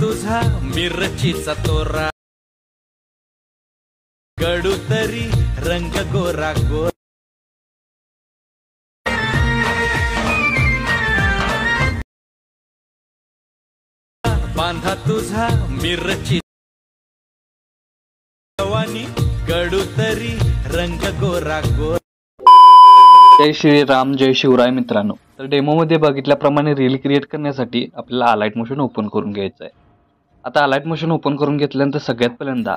तुझा मिरचीचा तोरा, गडू तरी रंग गोरा गोरा, बांधा तुझा मिरची जवानी, गडू तरी रंग गोरा गोरा। जय श्रीराम, जय शिवराय मित्रांनो। तर डेमोमध्ये बघितल्याप्रमाणे रील क्रिएट करण्यासाठी आपल्याला अलाइट मोशन ओपन करून घ्यायचं आहे। आता अलाइट मोशन ओपन करून घेतल्यानंतर सगळ्यात पहिल्यांदा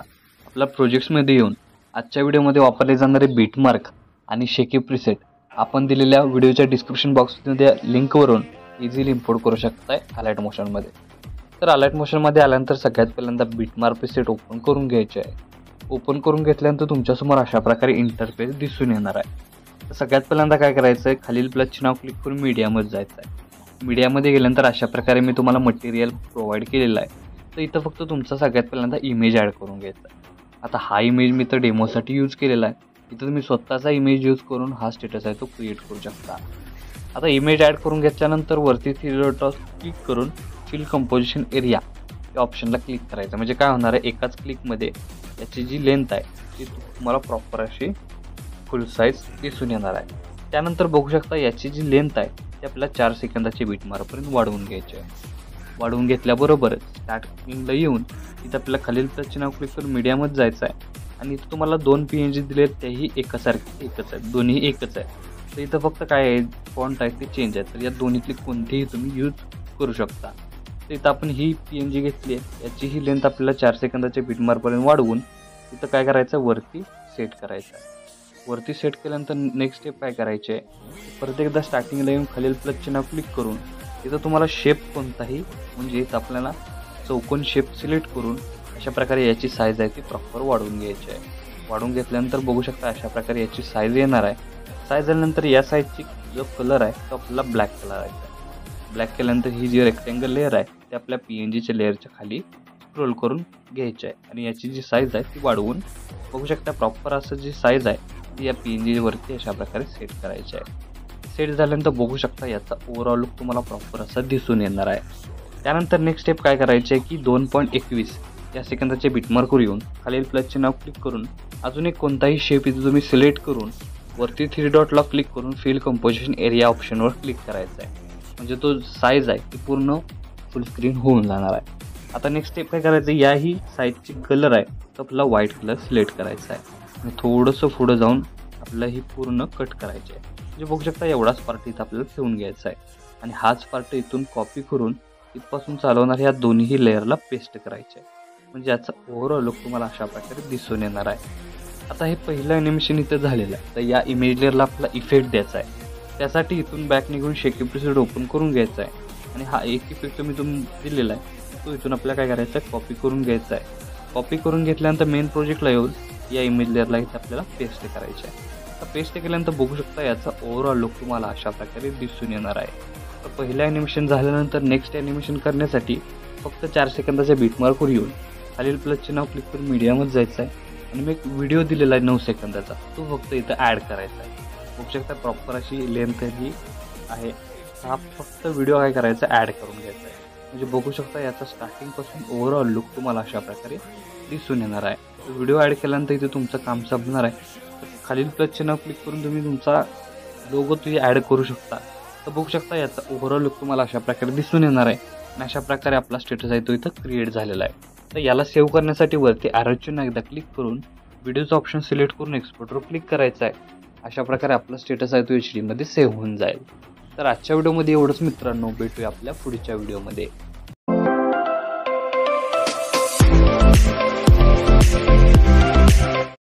आपल्या प्रोजेक्ट्समध्ये येऊन आजच्या व्हिडिओमध्ये वापरले जाणारे बीटमार्क आणि शेकी प्रीसेट आपण दिलेल्या व्हिडिओच्या डिस्क्रिप्शन बॉक्समध्ये लिंकवरून इझिली इम्पोर्ट करू शकताय अलाइट मोशनमध्ये। तर अलाइट मोशनमध्ये आल्यानंतर सगळ्यात पहिल्यांदा बीटमार्क प्रीसेट ओपन करून घ्यायचे आहे। ओपन करून घेतल्यानंतर तुमच्यासमोर अशा प्रकारे इंटरफेस दिसून येणार आहे। तर सगळ्यात पहिल्यांदा काय करायचं आहे, खालील प्लसचे नाव क्लिक करून मीडियामध्ये जायचं आहे। मीडियामध्ये गेल्यानंतर अशा प्रकारे मी तुम्हाला मटेरियल प्रोव्हाइड केलेलं आहे। तर इथं फक्त तुमचा सगळ्यात पहिल्यांदा इमेज ॲड करून घ्यायचा आहे। आता हा इमेज मी तर डेमोसाठी यूज केलेला आहे। इथं तुम्ही स्वतःचा इमेज यूज करून हा स्टेटस आहे तो क्रिएट करू शकता। आता इमेज ॲड करून घेतल्यानंतर वरती 3 डॉट क्लिक करून फिल कंपोजिशन एरिया या ऑप्शनला क्लिक करायचं। म्हणजे काय होणार आहे, एकाच क्लिकमध्ये याची जी लेंथ आहे ती तुम्हाला प्रॉपर अशी फुल साईज दिसून येणार आहे। त्यानंतर बघू शकता याची जी लेंथ आहे ती आपल्याला 4 सेकंदाची बीटमार्कपर्यंत वाढवून घ्यायची आहे। वाढवून घेतल्याबरोबर स्टार्टिंगला येऊन इथं आपल्याला खालील प्लसचे नाव क्लिक करून मीडियामध्ये जायचं आहे आणि इथं तुम्हाला 2 PNG दिले तेही एकच आहेत, दोन्ही एकच आहे। तर इथं फक्त काय आहे, फॉन्ट आहे ते चेंज आहे। तर या दोन्हीतली कोणतीही तुम्ही यूज करू शकता। तर इथं आपण ही PNG घेतली आहे, याची ही लेंथ आपल्याला 4 सेकंदाच्या बीटमार्कपर्यंत वाढवून इथं काय करायचं, वरती सेट करायचं आहे। वरती सेट केल्यानंतर नेक्स्ट स्टेप काय करायचे आहे, परत एकदा स्टार्टिंगला येऊन खालील प्लसचे नाव क्लिक करून इथं तुम्हाला शेप कोणताही, म्हणजे इथं आपल्याला चौकोन शेप सिलेक्ट करून अशा प्रकारे याची साईज आहे ती प्रॉपर वाढवून घ्यायची आहे। वाढवून घेतल्यानंतर बघू शकता अशा प्रकारे याची साईज येणार आहे। साईज झाल्यानंतर या साईजची जो कलर आहे तो आपल्याला ब्लॅक कलर आहे। ब्लॅक केल्यानंतर ही जी रेक्टेंगल लेअर आहे ते आपल्या PNGच्या लेअरच्या खाली स्क्रोल करून घ्यायची आहे आणि याची जी साईज आहे ती वाढवून बघू शकता प्रॉपर असं जी साईज आहे ती या PNG वरती अशा प्रकारे सेट करायची आहे। सेट झाल्यानंतर बघू शकता याचा ओव्हरऑल लुक तुम्हाला प्रॉपर असा दिसून येणार आहे। त्यानंतर नेक्स्ट स्टेप काय करायची आहे की 2.21 या सेकंदाच्या बीटमार्कवर येऊन खालील प्लसचे नाव क्लिक करून अजून एक कोणताही शेप इथे तुम्ही सिलेक्ट करून वरती 3 डॉटला क्लिक करून फिल कंपोजिशन एरिया ऑप्शनवर क्लिक करायचं आहे। म्हणजे तो साईज आहे ती पूर्ण फुल स्क्रीन होऊन जाणार आहे। आता नेक्स्ट स्टेप काय करायचं, याही साईजची कलर आहे तर आपल्याला व्हाईट कलर सिलेक्ट करायचा आहे आणि थोडंसं पुढं जाऊन आपल्याला ही पूर्ण कट करायची आहे। म्हणजे बघू शकता एवढाच पार्ट इथं आपल्याला ठेवून घ्यायचा आहे आणि हाच पार्ट इथून कॉपी करून इथपासून चालवणार ह्या दोन्ही लेअरला पेस्ट करायचे आहे। म्हणजे याचा ओव्हरऑल लुक तुम्हाला अशा प्रकारे दिसून येणार आहे। आता हे पहिलं ॲनिमेशन इथं झालेलं आहे, तर या इमेज लेअरला आपल्याला इफेक्ट द्यायचा आहे। त्यासाठी इथून बॅक निघून शेकी प्रीसेट ओपन करून घ्यायचा आहे आणि हा एक इफेक्ट तुम्ही दिलेला आहे तो इथून आपल्याला काय करायचा आहे, कॉपी करून घ्यायचा आहे। कॉपी करून घेतल्यानंतर मेन प्रोजेक्टला येऊन या इमेज लेअरला इथं आपल्याला पेस्ट करायचं आहे। तर पेस्ट केल्यानंतर बघू शकता याचा ओव्हरऑल लुक तुम्हाला अशा प्रकारे दिसून येणार आहे। तर पहिलं ॲनिमेशन झाल्यानंतर नेक्स्ट ॲनिमेशन करण्यासाठी फक्त 4 सेकंदाच्या बीटमार्कवर येऊन खालील प्लसचे नाव क्लिक करून मीडियामध्ये जायचं आहे आणि मी एक व्हिडिओ दिलेला आहे 9 सेकंदाचा, तो फक्त इथं ॲड करायचा आहे। बघू शकता प्रॉपर अशी लेंथ ही आहे। हा फक्त व्हिडिओ काय करायचा, ॲड करून घ्यायचा आहे। म्हणजे बघू शकता याचा स्टार्टिंगपासून ओव्हरऑल लुक तुम्हाला अशा प्रकारे दिसून येणार आहे। व्हिडिओ ॲड केल्यानंतर इथे तुमचं काम संपणार आहे। तर खालील प्लसचे नाव क्लिक करून तुम्ही तुमचा लोगो तुम्ही ॲड करू शकता। तर बघू शकता याचा ओव्हरऑल लुक तुम्हाला अशा प्रकारे दिसून येणार आहे आणि अशा प्रकारे आपला स्टेटस आहे तो इथं क्रिएट झालेला आहे। तर याला सेव्ह करण्यासाठी वरती ॲरोची एकदा क्लिक करून व्हिडिओचं ऑप्शन सिलेक्ट करून एक्सपोर्टवर क्लिक करायचं आहे। अशा प्रकारे आपला स्टेटस आहे तो HD मध्ये सेव्ह होऊन जाईल। तर आजच्या व्हिडिओमध्ये एवढंच मित्रांनो, भेटूया आपल्या पुढच्या व्हिडिओमध्ये।